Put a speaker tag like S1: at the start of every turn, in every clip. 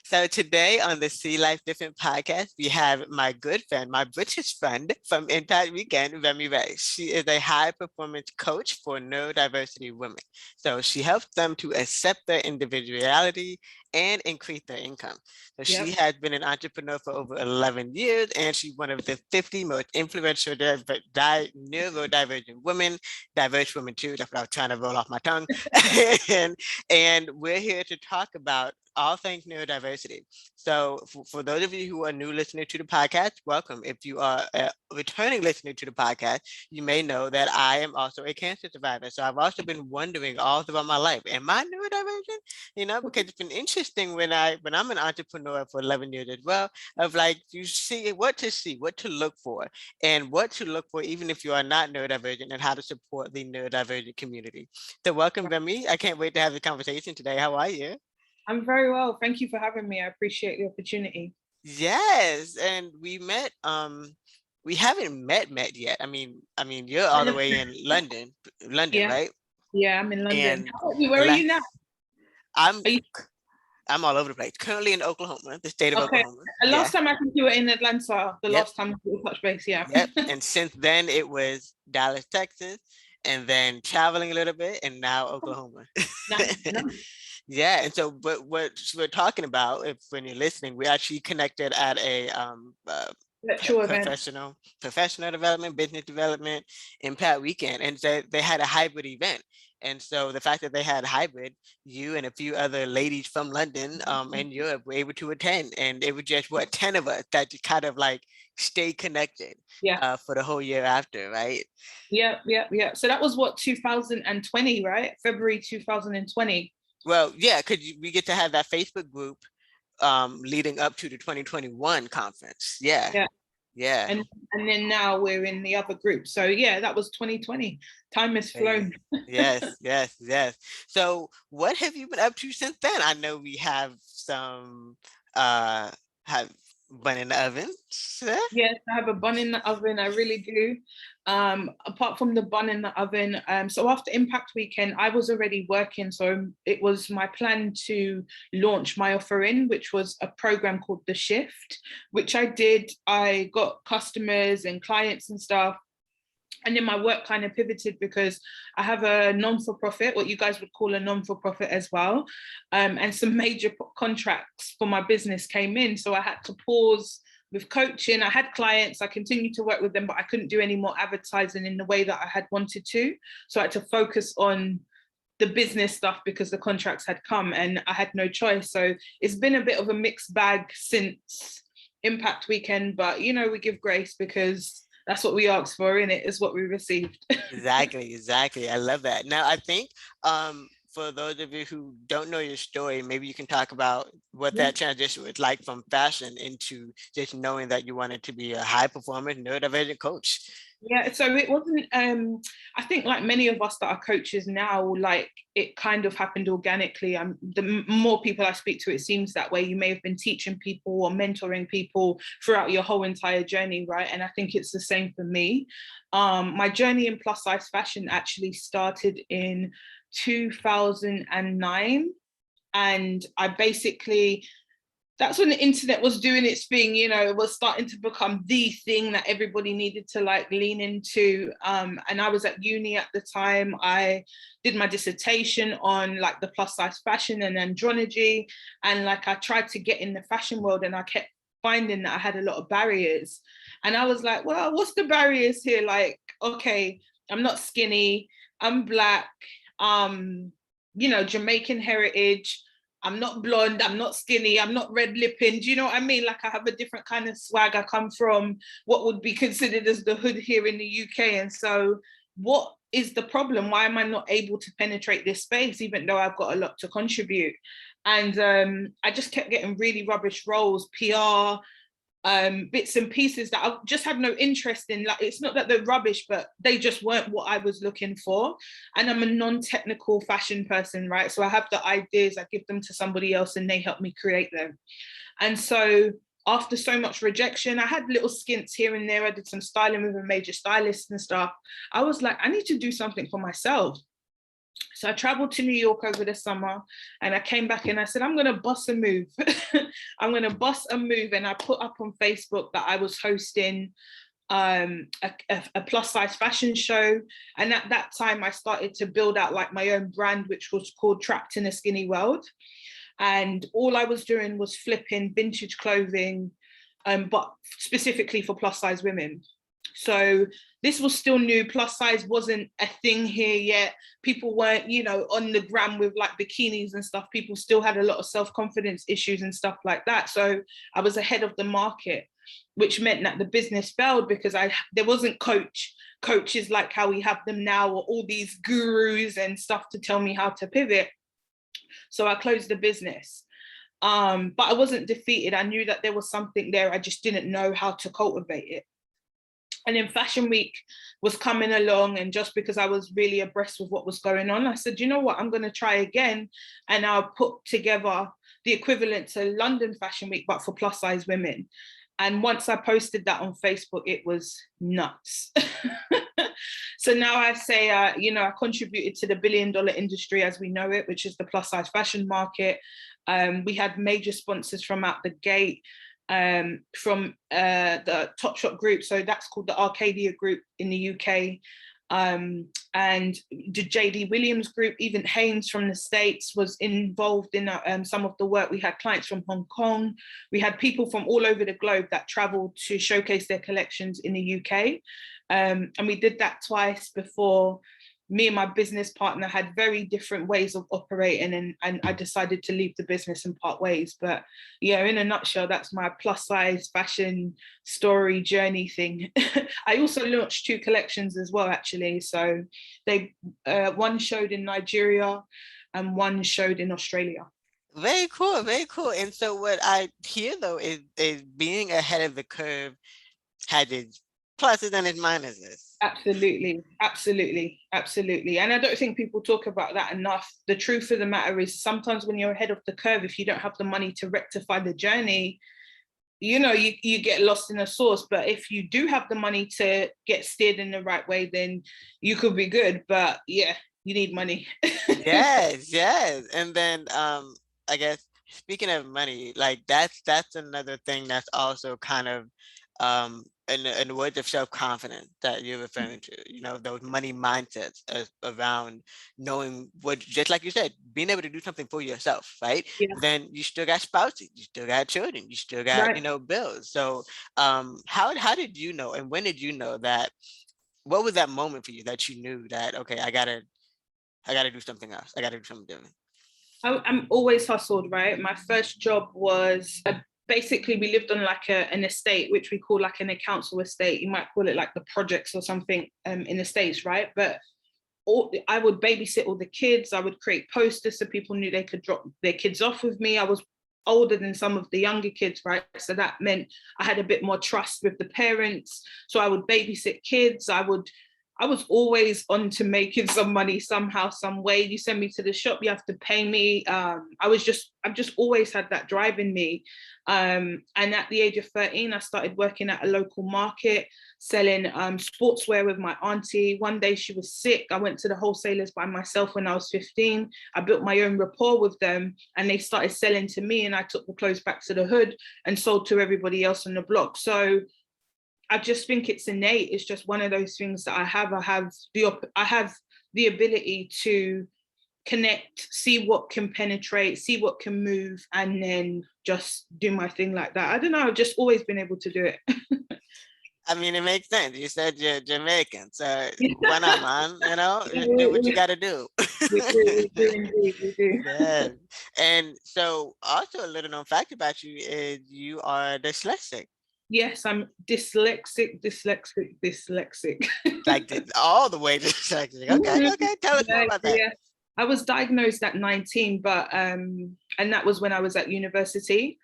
S1: So today on the See Life Different podcast, we have my good friend, my British friend from Impact Weekend, Remi Ray. She is a high performance coach for neurodiversity women. So she helps them to accept their individuality and increase their income. So she
S2: Yep.
S1: has been an entrepreneur for over 11 years, and she's one of the 50 most influential neurodivergent women, diverse women too. That's what I was trying to roll off my tongue. and, and we're here to talk about all things neurodiversity. So for those of you who are new listeners to the podcast, welcome. If you are a returning listener to the podcast, you may know that I am also a cancer survivor. So I've also been wondering all throughout my life, am I neurodivergent? Because it's been interesting when I'm an entrepreneur for 11 years as well, of like you see, what to look for, and what to look for even if you are not neurodivergent, and how to support the neurodivergent community. So welcome, Remi. I can't wait to have the conversation today. How are you?
S2: I'm very well. Thank you for having me. I appreciate the opportunity.
S1: Yes, and we haven't met yet. I mean you're all the way in London,
S2: Yeah,
S1: right?
S2: yeah, I'm in London.
S1: And
S2: How are you? Where
S1: the
S2: are you
S1: last
S2: now?
S1: I'm
S2: Are you
S1: I'm all over the place. Currently in Oklahoma, the state of
S2: okay?
S1: Oklahoma.
S2: Last
S1: Yeah.
S2: time I think you were in Atlanta, the
S1: Yep.
S2: last time we touched base, yeah.
S1: Yep. And since then it was Dallas, Texas, and then traveling a little bit, and now Oklahoma.
S2: Nice, nice.
S1: Yeah, and so, but what we're talking about, if when you're listening, we actually connected at a
S2: Virtual event.
S1: professional development, business development, Impact Weekend, and they had a hybrid event. And so the fact that they had hybrid, you and a few other ladies from London and Europe were able to attend, and it was just what 10 of us that just kind of like stay connected
S2: Yeah,
S1: for the whole year after, right?
S2: yeah, yeah, yeah. So that was what 2020, right? February 2020.
S1: Well, yeah, because we get to have that Facebook group leading up to the 2021 conference. Yeah,
S2: Yeah,
S1: yeah.
S2: and and then now we're in the other group. So yeah, that was 2020. Time has
S1: Crazy.
S2: flown.
S1: Yes, yes, yes. So what have you been up to since then? I know we have some have bun in the oven. Yeah.
S2: Yes, I have a bun in the oven. I really do. Apart from the bun in the oven, so after Impact Weekend, I was already working. So it was my plan to launch my offering, which was a program called The Shift, which I did. I got customers and clients and stuff. And then my work kind of pivoted because I have a non-for-profit, what you guys would call a non-for-profit as well. And some major contracts for my business came in. So I had to pause with coaching. I had clients, I continued to work with them, but I couldn't do any more advertising in the way that I had wanted to. So I had to focus on the business stuff because the contracts had come and I had no choice. So it's been a bit of a mixed bag since Impact Weekend, but we give grace because that's what we asked for, and it is what we received.
S1: Exactly, exactly. I love that. Now, I think for those of you who don't know your story, maybe you can talk about what
S2: Yeah.
S1: that transition was like from fashion into just knowing that you wanted to be a high performance neurodivergent coach.
S2: Yeah, so it wasn't, I think like many of us that are coaches now, like it kind of happened organically. The more people I speak to, it seems that way. You may have been teaching people or mentoring people throughout your whole entire journey, right? And I think it's the same for me. My journey in plus size fashion actually started in 2009. And I basically, that's when the internet was doing its thing, it was starting to become the thing that everybody needed to like lean into. And I was at uni at the time. I did my dissertation on like the plus size fashion and androgyny. And like I tried to get in the fashion world and I kept finding that I had a lot of barriers. And I was like, well, what's the barriers here? Like, okay, I'm not skinny, I'm Black, Jamaican heritage. I'm not blonde, I'm not skinny, I'm not red lipping. Do you know what I mean? Like I have a different kind of swag. I come from what would be considered as the hood here in the UK. And so what is the problem? Why am I not able to penetrate this space, even though I've got a lot to contribute? And I just kept getting really rubbish roles, PR, bits and pieces that I just had no interest in. Like, it's not that they're rubbish, but they just weren't what I was looking for. And I'm a non-technical fashion person, right? So I have the ideas, I give them to somebody else and they help me create them. And so after so much rejection, I had little skints here and there. I did some styling with a major stylist and stuff. I was like, I need to do something for myself. So I traveled to New York over the summer, and I came back and I said, I'm going to bust a move. I'm going to bust a move. And I put up on Facebook that I was hosting a plus size fashion show. And at that time, I started to build out like my own brand, which was called Trapped in a Skinny World. And all I was doing was flipping vintage clothing, but specifically for plus size women. So this was still new. Plus size wasn't a thing here yet. People weren't, you know, on the gram with like bikinis and stuff. People still had a lot of self-confidence issues and stuff like that. So I was ahead of the market, which meant that the business failed because there wasn't coaches like how we have them now, or all these gurus and stuff to tell me how to pivot. So I closed the business. But I wasn't defeated. I knew that there was something there. I just didn't know how to cultivate it. And then Fashion Week was coming along, and just because I was really abreast with what was going on, I said, you know what, I'm going to try again. And I'll put together the equivalent to London Fashion Week, but for plus size women. And once I posted that on Facebook, it was nuts. So now I say, you know, I contributed to the $1 billion industry as we know it, which is the plus size fashion market. We had major sponsors from out the gate. From the Topshop group, so that's called the Arcadia group in the UK, and the JD Williams group. Even Hanes from the States was involved in some of the work. We had clients from Hong Kong. We had people from all over the globe that traveled to showcase their collections in the UK, and we did that twice before me and my business partner had very different ways of operating, and I decided to leave the business and part ways. But yeah, in a nutshell, that's my plus size fashion story journey thing. I also launched 2 collections as well, actually. So they one showed in Nigeria and one showed in Australia.
S1: Very cool, very cool. And so what I hear though is being ahead of the curve had its pluses and its minuses.
S2: Absolutely, absolutely, absolutely. And I don't think people talk about that enough. The truth of the matter is sometimes when you're ahead of the curve, if you don't have the money to rectify the journey, you know, you get lost in the sauce. But if you do have the money to get steered in the right way, then you could be good. But yeah, you need money.
S1: Yes, yes. And then I guess speaking of money, like that's another thing that's also kind of in the words of self-confidence that you're referring to, you know, those money mindsets around knowing what, just like you said, being able to do something for yourself, right?
S2: Yeah.
S1: Then you still got spouses, you still got children, you still got,
S2: Right.
S1: you know, bills. So how did you know, and when did you know that, what was that moment for you that you knew that, okay, I gotta do something else, I gotta do something different?
S2: I'm always hustled, right? My first job was basically we lived on like an estate, which we call like a council estate. You might call it like the projects or something in the States, right? But I would babysit all the kids. I would create posters so people knew they could drop their kids off with me. I was older than some of the younger kids, right? So that meant I had a bit more trust with the parents. So I would babysit kids. I was always on to making some money somehow, some way. You send me to the shop, you have to pay me. I've just always had that drive in me. And at the age of 13, I started working at a local market, selling sportswear with my auntie. One day she was sick. I went to the wholesalers by myself when I was 15. I built my own rapport with them and they started selling to me, and I took the clothes back to the hood and sold to everybody else on the block. So I just think it's innate. It's just one of those things that I have. I have the ability to connect, see what can penetrate, see what can move, and then just do my thing like that. I don't know. I've just always been able to do it.
S1: I mean, it makes sense. You said you're Jamaican, so why not, man? You know, do what you
S2: we
S1: got to do.
S2: do indeed. We do.
S1: Yeah. And so also a little known fact about you is you are dyslexic.
S2: Yes, I'm dyslexic.
S1: Like all the way dyslexic. Okay, okay. Tell us more about that.
S2: Yeah. I was diagnosed at 19, but and that was when I was at university.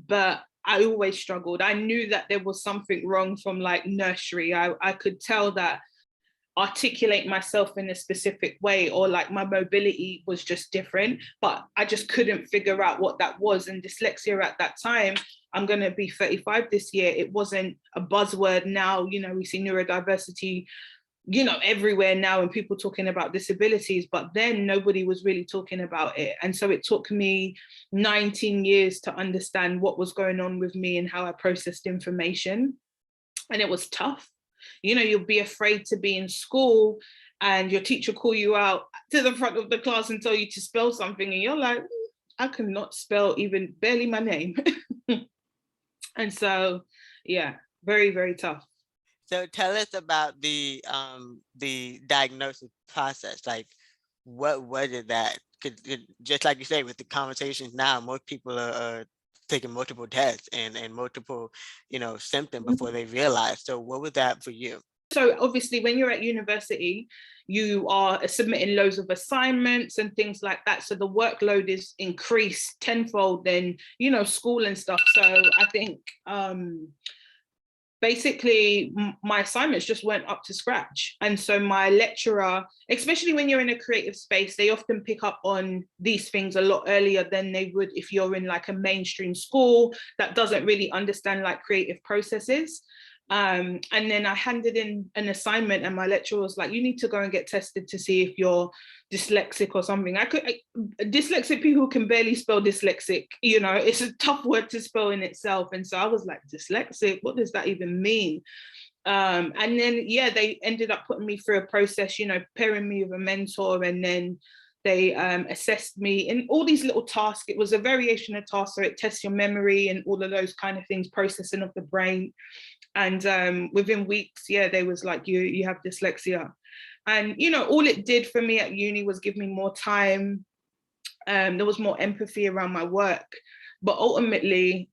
S2: But I always struggled. I knew that there was something wrong from like nursery. I could tell that articulate myself in a specific way, or like my mobility was just different, but I just couldn't figure out what that was. And dyslexia at that time, I'm going to be 35 this year, it wasn't a buzzword. Now, you know, we see neurodiversity you know, everywhere now and people talking about disabilities, but then nobody was really talking about it. And so it took me 19 years to understand what was going on with me and how I processed information. And it was tough. You know, you'll be afraid to be in school and your teacher call you out to the front of the class and tell you to spell something. And you're like, I cannot spell even barely my name. And so, yeah, very, very tough.
S1: So tell us about the diagnosis process. Like, what was it that could, just like you say, with the conversations now, most people are taking multiple tests and multiple, you know, symptoms before they realize. So what was that for you?
S2: So obviously when you're at university, you are submitting loads of assignments and things like that. So the workload is increased tenfold than, you know, school and stuff. So I think basically my assignments just weren't up to scratch. And so my lecturer, especially when you're in a creative space, they often pick up on these things a lot earlier than they would if you're in like a mainstream school that doesn't really understand like creative processes. And then I handed in an assignment and my lecturer was like, you need to go and get tested to see if you're dyslexic or something. Dyslexic people can barely spell dyslexic, you know, it's a tough word to spell in itself. And so I was like, dyslexic, what does that even mean? And then, yeah, they ended up putting me through a process, you know, pairing me with a mentor, and then they assessed me in all these little tasks. It was a variation of tasks, so it tests your memory and all of those kind of things, processing of the brain. And within weeks, yeah, they was like, you have dyslexia. And, you know, all it did for me at uni was give me more time. There was more empathy around my work. But ultimately,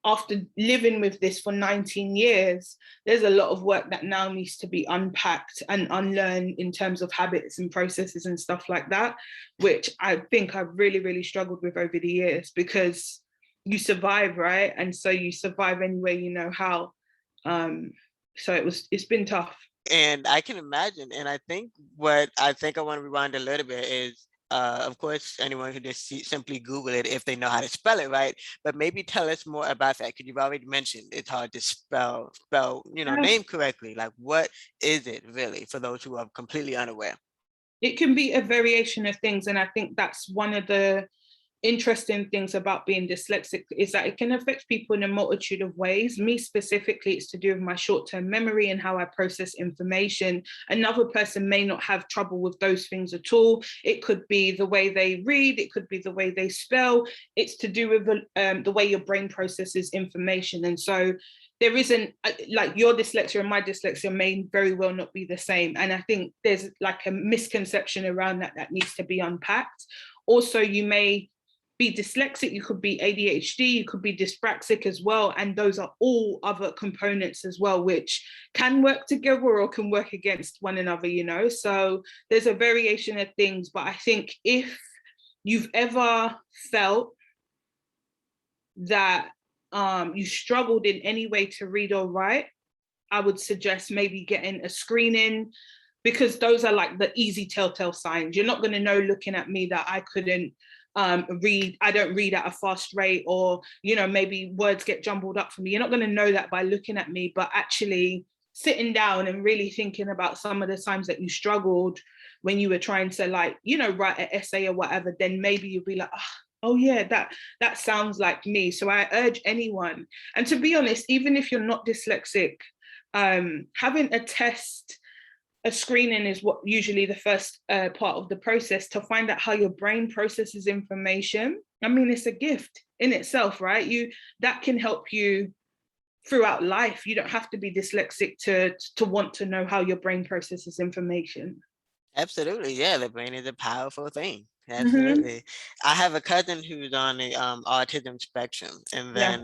S2: after living with this for 19 years, there's a lot of work that now needs to be unpacked and unlearned in terms of habits and processes and stuff like that, which I think I've really, really struggled with over the years, because you survive, right? And so you survive any way you know how. So it's been tough.
S1: And I can imagine. And I think I want to rewind a little bit is, of course, anyone can just simply Google it if they know how to spell it, right? But maybe tell us more about that, because you've already mentioned it's hard to spell, you know, name correctly. Like, what is it really for those who are completely unaware?
S2: It can be a variation of things. And I think that's one of the interesting things about being dyslexic, is that it can affect people in a multitude of ways. Me specifically, it's to do with my short-term memory and how I process information. Another person may not have trouble with those things at all. It could be the way they read, it could be the way they spell. It's to do with the way your brain processes information. And so there isn't, like, your dyslexia and my dyslexia may very well not be the same. And I think there's like a misconception around that needs to be unpacked. Also, you may be dyslexic, you could be ADHD, you could be dyspraxic as well. And those are all other components as well, which can work together or can work against one another, you know? So there's a variation of things. But I think if you've ever felt that you struggled in any way to read or write, I would suggest maybe getting a screening, because those are like the easy telltale signs. You're not going to know looking at me that I couldn't read, I don't read at a fast rate, or, you know, maybe words get jumbled up for me. You're not going to know that by looking at me, but actually sitting down and really thinking about some of the times that you struggled when you were trying to, like, you know, write an essay or whatever, then maybe you'll be like, oh yeah, that sounds like me. So I urge anyone, and to be honest, even if you're not dyslexic, having a test, a screening is what usually the first part of the process to find out how your brain processes information. I mean, it's a gift in itself, right? That can help you throughout life. You don't have to be dyslexic to want to know how your brain processes information.
S1: Absolutely, yeah. The brain is a powerful thing.
S2: Mm-hmm.
S1: Absolutely. I have a cousin who's on the autism spectrum, and
S2: Yeah.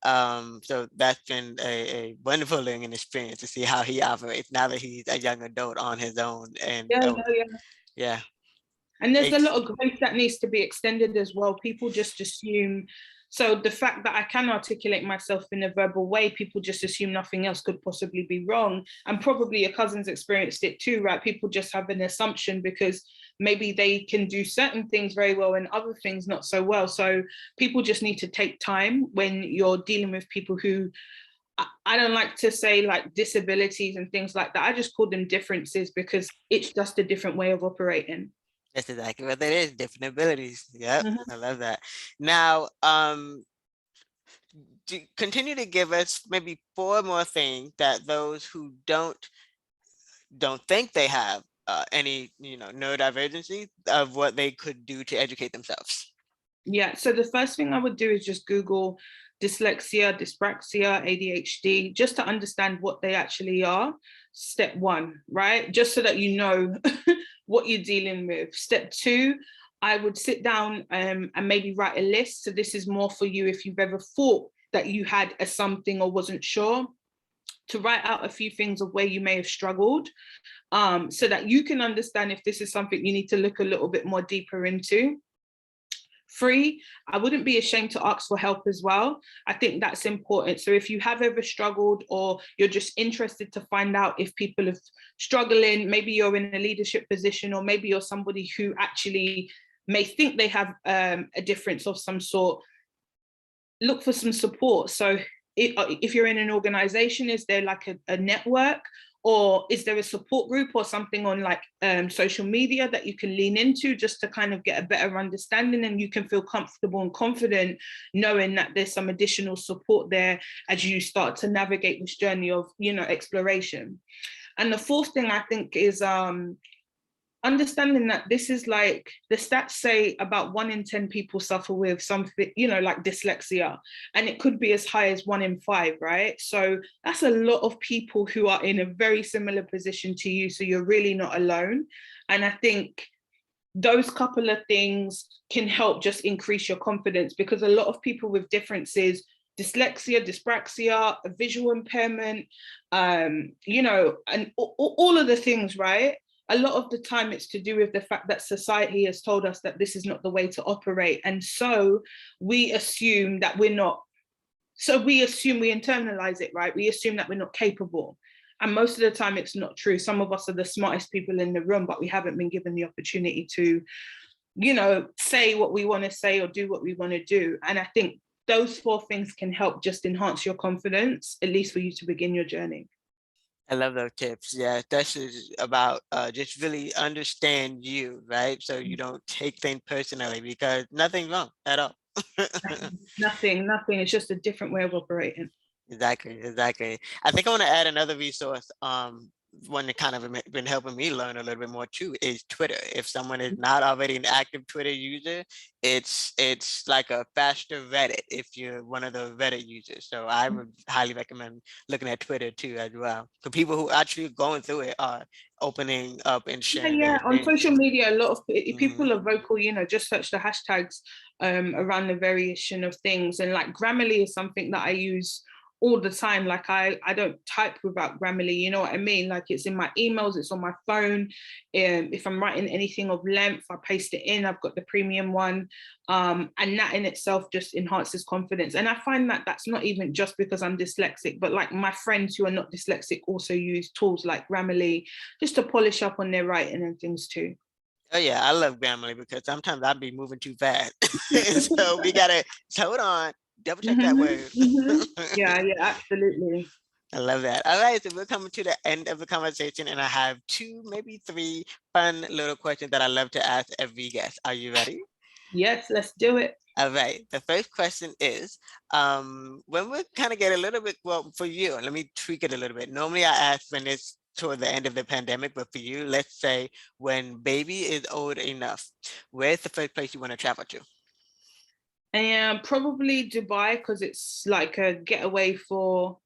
S1: then so that's been a wonderful learning experience to see how he operates now that he's a young adult on his own. And
S2: Yeah, yeah, yeah.
S1: yeah,
S2: And there's a
S1: it's
S2: lot of grace that needs to be extended as well. People just assume, so the fact that I can articulate myself in a verbal way, people just assume nothing else could possibly be wrong. And probably your cousins experienced it too, right? People just have an assumption because maybe they can do certain things very well and other things not so well. So people just need to take time when you're dealing with people who I don't like to say like disabilities and things like that. I just call them differences because it's just a different way of operating.
S1: That's exactly what that is. Different abilities. Yep.
S2: Mhm.
S1: I love that. Now, continue to give us maybe 4 more things that those who don't think they have any, neurodivergency of what they could do to educate themselves.
S2: Yeah, so the first thing I would do is just Google dyslexia, dyspraxia, ADHD, just to understand what they actually are. Step one, right? Just so that you know what you're dealing with. Step two, I would sit down and maybe write a list. So this is more for you if you've ever thought that you had a something or wasn't sure, to write out a few things of where you may have struggled, so that you can understand if this is something you need to look a little bit more deeper into. Three, I wouldn't be ashamed to ask for help as well. I think that's important. So if you have ever struggled, or you're just interested to find out if people are struggling, maybe you're in a leadership position, or maybe you're somebody who actually may think they have a difference of some sort, look for some support. So if you're in an organization, is there like a network, or is there a support group or something on like social media that you can lean into, just to kind of get a better understanding, and you can feel comfortable and confident knowing that there's some additional support there as you start to navigate this journey of, exploration. And the fourth thing I think is understanding that this is like, the stats say about 1 in 10 people suffer with something, like dyslexia, and it could be as high as 1 in 5, right? So that's a lot of people who are in a very similar position to you, so you're really not alone. And I think those couple of things can help just increase your confidence, because a lot of people with differences, dyslexia, dyspraxia, a visual impairment, and all of the things, right? A lot of the time it's to do with the fact that society has told us that this is not the way to operate. And so we assume that we're not, we internalize it, right? We assume that we're not capable. And most of the time it's not true. Some of us are the smartest people in the room, but we haven't been given the opportunity to, say what we want to say or do what we want to do. And I think those 4 things can help just enhance your confidence, at least for you to begin your journey.
S1: I love those tips. Yeah, that's just about just really understand you, right? So you don't take things personally, because nothing's wrong at all.
S2: Nothing. It's just a different way of operating.
S1: Exactly, exactly. I think I want to add another resource. One that kind of been helping me learn a little bit more too is Twitter. If someone is not already an active Twitter user, it's like a faster Reddit if you're one of the Reddit users. So I would highly recommend looking at Twitter too as well. For people who actually going through it are opening up and sharing their
S2: Yeah. On social
S1: experiences.
S2: media, a lot of
S1: Mhm.
S2: people are vocal. Just search the hashtags around the variation of things. And like Grammarly is something that I use all the time. Like I don't type without Grammarly. You know what I mean? Like it's in my emails, it's on my phone. If I'm writing anything of length, I paste it in. I've got the premium one, and that in itself just enhances confidence. And I find that that's not even just because I'm dyslexic, but like my friends who are not dyslexic also use tools like Grammarly just to polish up on their writing and things too.
S1: Oh yeah, I love Grammarly because sometimes I'd be moving too fast. So we gotta hold on, double check that
S2: Mhm,
S1: word.
S2: mhm. Yeah, yeah, absolutely.
S1: I love that. All right, so we're coming to the end of the conversation, and I have 2, maybe 3 fun little questions that I love to ask every guest. Are you ready?
S2: Yes, let's do it.
S1: All right. The first question is, when we kind of get a little bit, well, for you, let me tweak it a little bit. Normally I ask when it's toward the end of the pandemic, but for you, let's say when baby is old enough, where's the first place you want to travel to?
S2: And probably Dubai, because it's like a getaway for,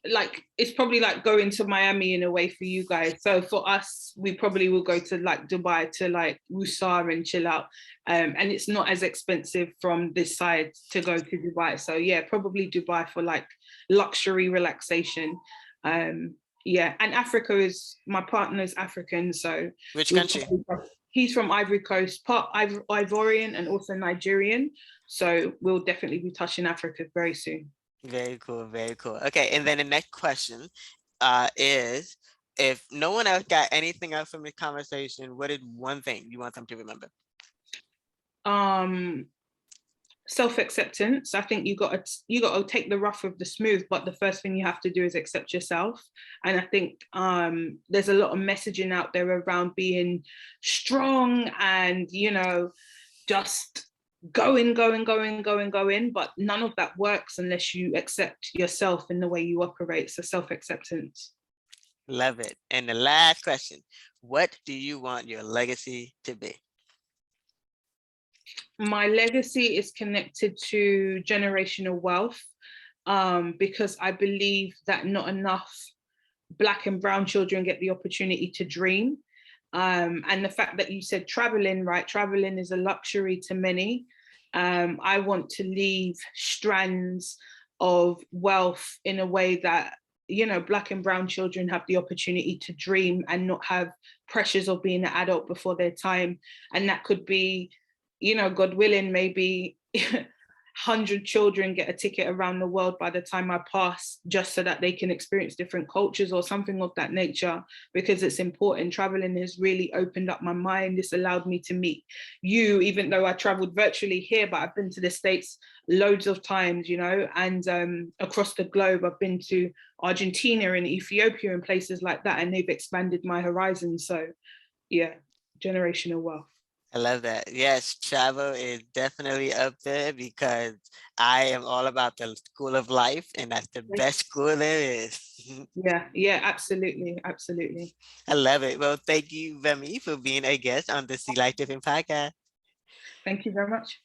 S2: like, it's probably like going to Miami in a way for you guys. So for us, we probably will go to like Dubai to like Wusa and chill out. And it's not as expensive from this side to go to Dubai. So yeah, probably Dubai for like luxury relaxation. Yeah, and Africa is, my partner's African, so
S1: Which
S2: we'll
S1: country?
S2: probably, he's from Ivory Coast, part Ivorian and also Nigerian. So we'll definitely be touching Africa very soon.
S1: Very cool, very cool. Okay, and then the next question is, if no one else got anything else from this conversation, what is one thing you want them to remember?
S2: Um, Self-acceptance. I think you got to take the rough with the smooth, but the first thing you have to do is accept yourself. And I think there's a lot of messaging out there around being strong and, you know, just going, but none of that works unless you accept yourself in the way you operate. So self-acceptance.
S1: Love it. And the last question, what do you want your legacy to be?
S2: My legacy is connected to generational wealth, because I believe that not enough Black and brown children get the opportunity to dream. And the fact that you said traveling, right? Traveling is a luxury to many. I want to leave strands of wealth in a way that, you know, Black and brown children have the opportunity to dream and not have pressures of being an adult before their time. And that could be, you know, God willing, maybe 100 children get a ticket around the world by the time I pass, just so that they can experience different cultures or something of that nature, because it's important. Traveling has really opened up my mind. This allowed me to meet you, even though I traveled virtually here, but I've been to the States loads of times, you know, and across the globe. I've been to Argentina and Ethiopia and places like that, and they've expanded my horizons. So yeah, generational wealth.
S1: I love that. Yes, travel is definitely up there because I am all about the school of life, and that's the best school there is.
S2: Yeah, absolutely, absolutely.
S1: I love it. Well, thank you, Remi, for being a guest on the See Life Different podcast.
S2: Thank you very much.